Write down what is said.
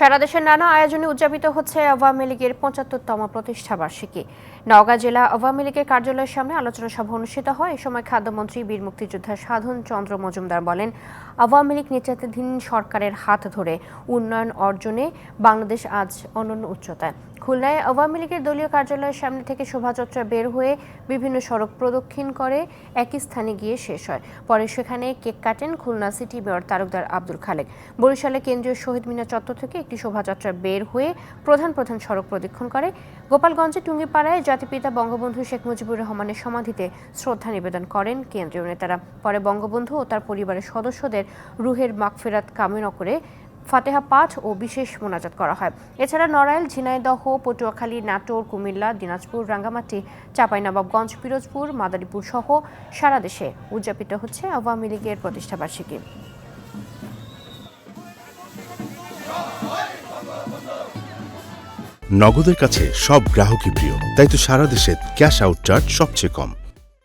সারা দেশের নানা আয়োজনে উদযাপিত হচ্ছে আওয়ামী লীগের ৭৫তম প্রতিষ্ঠাবার্ষিকী। নওগাঁ জেলা আওয়ামী লীগের কার্যালয়ের সামনে আলোচনা সভা অনুষ্ঠিত হয়। এ সময় খাদ্যমন্ত্রী বীর মুক্তিযোদ্ধা সাধন চন্দ্র মজুমদার বলেন, আওয়ামী লীগ নেতৃত্বাধীন সরকারের হাত ধরে উন্নয়ন অর্জনে বাংলাদেশ আজ অনন্য উচ্চতায়। খুলনায় আওয়ামী লীগের দলীয় কার্যালয়ের সামনে থেকে শোভাযাত্রা বের হয়ে বিভিন্ন সড়ক প্রদক্ষিণ করে একই স্থানে গিয়ে শেষ হয়। পরে সেখানে কেক কাটেন খুলনা সিটি মেয়র তালুকদার আব্দুল খালেক। বরিশালে কেন্দ্রীয় শহীদ মিনার চত্বর থেকে একটি শোভাযাত্রা বের হয়ে প্রধান সড়ক প্রদক্ষিণ করে। গোপালগঞ্জে টুঙ্গিপাড়ায় জাতিপিতা বঙ্গবন্ধু শেখ মুজিবুর রহমানের সমাধিতে শ্রদ্ধা নিবেদন করেন কেন্দ্রীয় নেতারা। পরে বঙ্গবন্ধু ও তার পরিবারের সদস্যদের রুহের মাগফিরাত কামনা করে ফাতেহা পাঠ ও বিশেষ মোনাজাত করা হয়। এছাড়া নড়াইল, ঝিনাইদহ, পটুয়াখালী, নাটোর, কুমিল্লা, দিনাজপুর, রাঙ্গামাটি, চাঁপাইনবাবগঞ্জ, পিরোজপুর, মাদারীপুর সহ সারা দেশে উদযাপিত হচ্ছে আওয়ামী লীগের প্রতিষ্ঠাবার্ষিকী। নগদের কাছে সব গ্রাহকই প্রিয়, তাই তো সারা দেশে ক্যাশ আউট চার্জ সবচেয়ে কম।